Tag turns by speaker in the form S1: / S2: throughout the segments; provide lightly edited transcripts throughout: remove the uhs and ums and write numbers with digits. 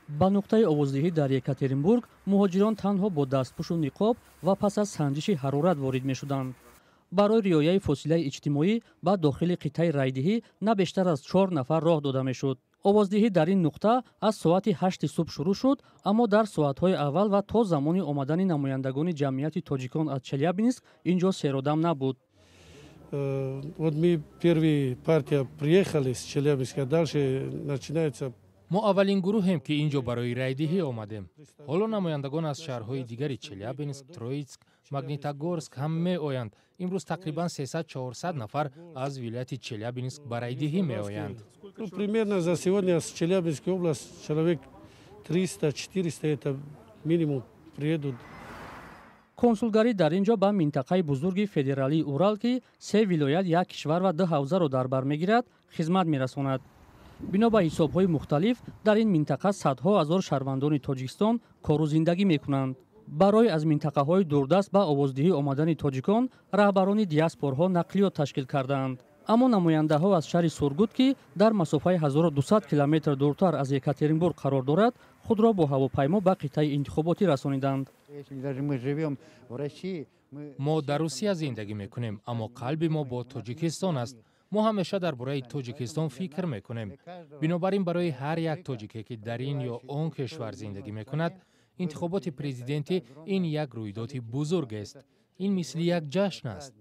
S1: ба нуқтаи овоздиҳӣ дар Екатеринбург муҳоҷирон танҳо бо дастпӯшу ниқоб ва пас аз санҷиши ҳарорат ворид мешуданд. барои риояи фосилаи иҷтимоӣ ба дохили қитъаи райдиҳӣ на бештар аз 4 нафар роҳ дода мешуд. овоздиҳӣ дар ин нуқта аз соати 8 субҳ шурӯъ шуд, аммо дар соатҳои аввал ва то замони омадани намояндагони ҷамъияти тоҷикон аз Челябинск инҷо серодам набуд.
S2: Вот мы первая партия приехали с Челябинска, дальше начинается.
S3: мо аввалин гурӯҳем ки инҷо барои райдиҳӣ омадем. ҳоло намояндагон аз шаҳрҳои дигари Челябинск, Троицк, Магнитогорск ҳам меоянд. имрӯз тақрибан 300-400 нафар аз вилояти Челябинск ба райдиҳӣ меоянд.
S2: Примерно за сегодня с Челябинской области человек 300-400 это минимум приедут.
S1: консулгарӣ дар ин ҷо ба минтақаи бузурги федералии Урал ки 3 вилоят, 1 кишвар ва 2 ҳавзаро дар бар мегирад, хизмат мерасонад. бино ба ҳисобҳои мухталиф дар ин минтақа садҳо ҳазор шаҳрвандони Тоҷикистон кору зиндагӣ мекунанд. барои аз минтақаҳои дурдаст ба овоздиҳӣ омадани тоҷикон раҳбарони диаспораҳо нақлиёт ташкил кардаанд. аммо намояндаҳо аз шаҳри Сургут ки дар масофаи 1200 километр дуртар аз Екатеринбург қарор дорад, худро бо ҳавопаймо ба қитъаи интихоботӣ расониданд.
S3: мо дар Русия зиндагӣ мекунем, аммо қалби мо бо Тоҷикистон аст. мо ҳамеша дар бораи Тоҷикистон фикр мекунем. бинобар ин барои ҳар як тоҷике ки дар ин ё он кишвар зиндагӣ мекунад, интихоботи президентӣ ин як рӯйдоди бузург аст. ин мисли як ҷашн аст.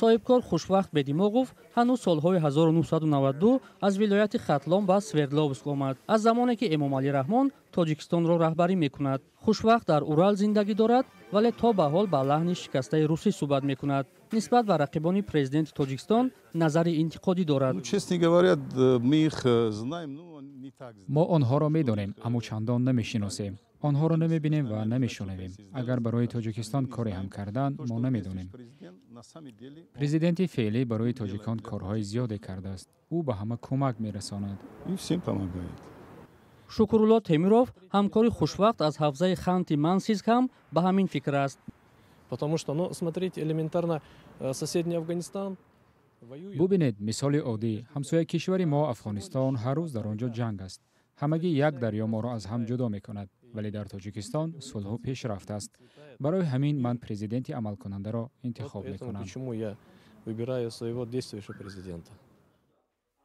S1: соҳибкор Хушвақт Бедимоғов ҳанӯз солҳои 1992 аз вилояти Хатлон ба Свердловск омад. аз замоне ки Эмомалӣ Раҳмон Тоҷикистонро раҳбарӣ мекунад. Хушвақт дар Урал зиндагӣ дорад, вале то ба ҳол ба лаҳни шикастаи русӣ суҳбат мекунад. нисбат ба рақибони президенти Тоҷикистон назари интиқодӣ дорад.
S4: мо онҳоро медонем, аммо чандон намешиносем. онҳоро намебинем ва намешунавем. агар барои Тоҷикистон коре ҳам карданд, мо намедонем. президенти феълӣ барои тоҷикон корҳои зиёде кардааст. ӯ ба ҳама кӯмак мерасонад.
S1: Шукрулло Темиров, ҳамкори Хушвақт аз ҳавзаи Ханти Мансийск ҳам ба ҳамин фикр аст.
S5: Потому что, смотрите, элементарно соседний Афганистан.
S4: бубинед, мисоли оддӣ, ҳамсояи кишвари мо Афғонистон ҳар рӯз дар он ҷо ҷанг аст. ҳамагӣ як дарё моро аз ҳам ҷудо мекунад, вале дар Тоҷикистон сулҳу пешрафт аст. барои ҳамин ман президенти амалкунандаро интихоб мекунам.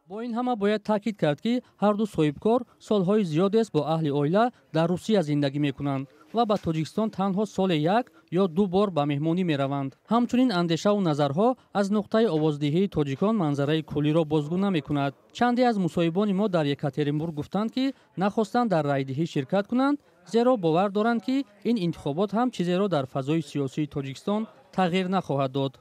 S1: бо ин ҳама бояд таъкид кард ки ҳарду соҳибкор солҳои зиёдест бо аҳли оила дар Русия зиндагӣ мекунанд ва ба Тоҷикистон танҳо соли 1 ё 2 бор ба меҳмонӣ мераванд. ҳамчунин андешаву назарҳо аз нуқтаи овоздиҳии тоҷикон манзараи кулиро бозгӯ намекунад. чанде аз мусоҳибони мо дар Екатеринбург гуфтанд ки нахостанд дар райдиҳӣ ширкат кунанд, зеро бовар доранд ки ин интихобот ҳам чизеро дар фазои сиёсии Тоҷикистон тағйир нахоҳад дод.